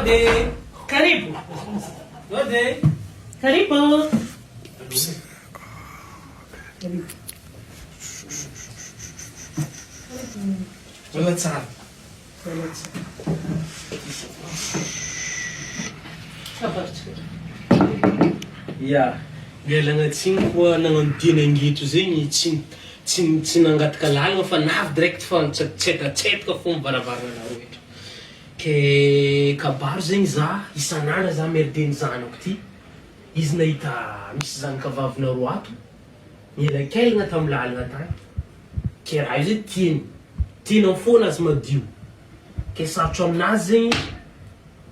Ode. Karibu. Ode. Karibu. Wala tsara. Ya, mialagna tsiny koa nagnano dinangitro zegny tsy nangataka lalagna fa navy direct fa nitsetsetseka fô mivaravarana rehetra. Ke kabaro zegny za isan'andro za miarideny zanako ty. Izy nahita misy zanaka vavina roa ato, nielakelagna tamin'ny lalagna tany. Ke raha io zay tianao foana azy madio. Ke sarotro aminazy zegny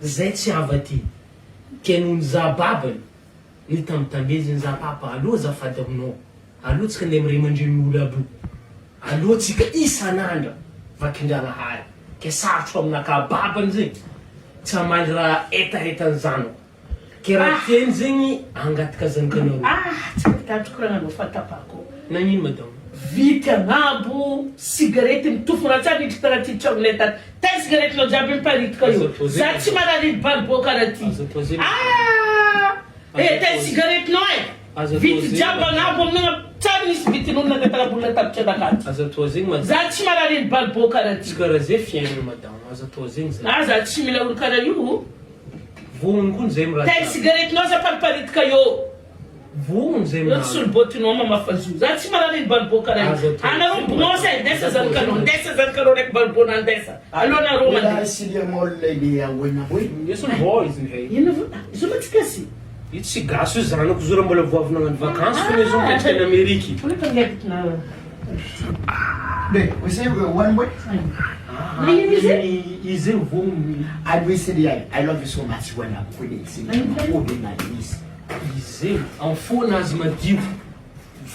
zay tsy hava ty. Ke nohon'ny za babany nitambitambezy za papa aloha azafady aminao. Aloha tsika andeha mirimandreny olo aby io. Aloha tsika isan'andro vakin-drangahary. Ke sarotro aminaka babany zegny tsy hamaly raha etaetan'ny zanako. Ke raha tiany zegny angataka zanakanao. Tsy mitandro korananao fatapako. Nagnino madamo? Vity agnabo, sigarety mitofona tsara niditra tanaty tragnonay tany. Tay sigaretinao jiaby miparitika io. Za tsy manalidy balbo karaha ty. Tay sigaretinao vity jiaby agnabo aminagna tsara nisy vitin'olo nangatanabolona tapitra anakany. Aza atao zegny madamo. Za tsy manalidy balbo karaha ty. Tsy karaha zay fiainana madamo. Aza atao zegny zay. Za tsy mila olo karaha io. Vognony koa zay miraha. Tay sigaretinao za pariparitika io. Vognony zay Io miraha. tsy solobotinao mamafazo. Za tsy manalidy balbo karaha io. Anareo bonsa ndesa zanakanao. Ndesa zanakanao ndraiky balbo nandesa. Alô nareo mandeha. Io solo voa izy hay. Ino vo? Izo matikasy. Io tsy gasy io zanako zora mbola voavy nagnano vakansy fô izy mipetraka any Ameriky. Olha pra dentro na. Bem, você one way? Izy vognony. I will say I love you so much when I'm quitting. See, holding like this. Izy en fona azy madio.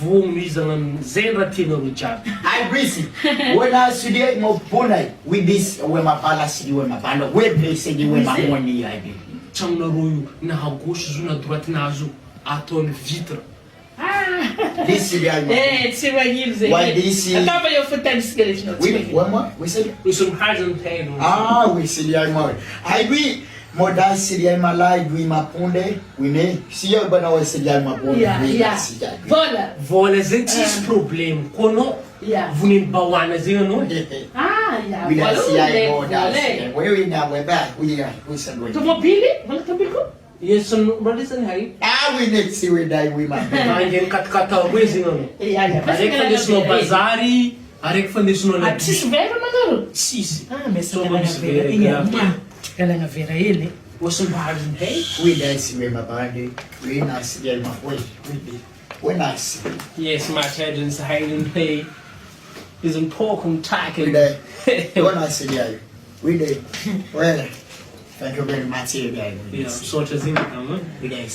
Vognony izy agnano zay raha tianareo jiaby. I busy. When I see the mo bonai with this when my palace see when my band where they say when my money I be. Tragnonareo io na à gauche zo na droite nazy io ataony vitre. This is the Tsy magnino zay. Why this is- Atava io fotany sigaretinao. Wait, one more. We said Izy mihazany tegna. ah, we see the more. I agree. More than see the my life we my ponde we ne. See you but now see the my ponde. Vola. Vola zegny tsisy problème. Koa anao voniny bahoana zegny anao. We don't see I more than where we now we're back. We said we. Tomobili? Vola tomobili? Yes, malisany hay. Ah, we next see we die we my. Angeny katikata hoe zegny anao. Araiky fandesinao bazary, araiky fandesinao la. Tsisy vera manaro? Tsisy. Mesa galana vera ele. What's the matter? Hey? We dance with my body. We not see the my way. We not see. Yes, my children's hiding pay is important We tackle. there. We not see the. We there. Well, thank you very much. Yeah, sort of thing. We there.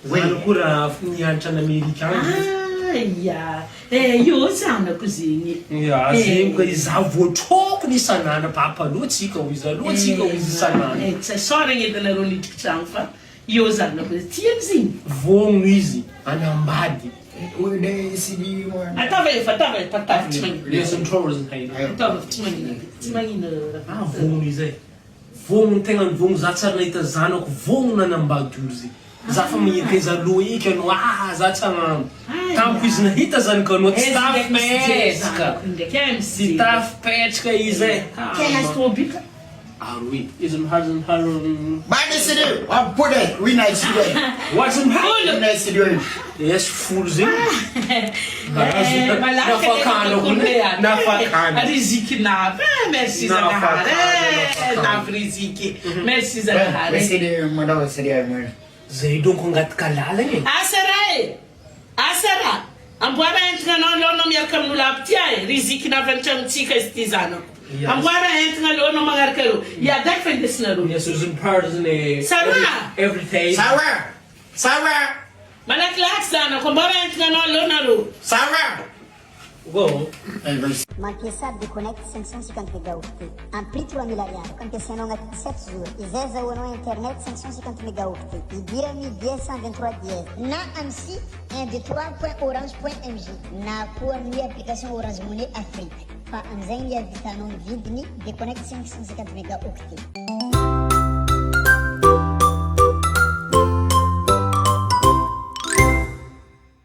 Zany kura nianatra ny Américain. Io zanako zegny. Ya, zegny koa izaho voatrokony isan'andro papa aloha tsika ho izy aloha tsika ho izy isan'andro. Tsy soragna edanareo niditra tragno fa io zanako tiako zegny. Vognony izy anambady. We there see the one. Atava patavy tsy magnino. Lesson troubles hay. Atava tsy magnino. Tsy magnino. Ah, vognony izay. Vognony tegna ny vognony za tsara nahita zanako vognony anambady olo zay. Za fa magneteza aloha eky anao za tsy hagnano. Tamiko izy nahita zanakanao tsy tafipetraka. Tsy tafipetraka izy e. Kena tomobila. Aroe, izy mihazony hazony. Man, see the. I'm put it. We not see the. What's in hand? We not see the. Yes, folo zegny. Nafakana Nafakana. Nafakana. Riziki navy. Merci Zanahary. Navy riziki. Merci We Zanahary. see the. Mwana we see the one. Zay donko angatika lalagna e. Asara. Amboara entana anao miaraka amin'olo aby ty e. Riziki navy an-tragnontsika izy ty zanako. Amboara entana anao magnaraka alo. Iadaky fa indesinareo. Yes, there's in parts in a every day. Sawa. Malakilaky zanako. Amboara entana anao nareo. Sawa. Go. Mampiasa déconnecte 550 mégaoctets. Ampli 3000 ariary. Ampiasainao agnatin'ny 7 jours. Izay zahoanao internet 550 mégaoctets. Idirami 223 dièse. Na amsi 123.orange.mj. Na koa amin'ny application Orange Money Afrique. Fa amizay ny avitanao ny vidiny déconnecte 550 mégaoctets.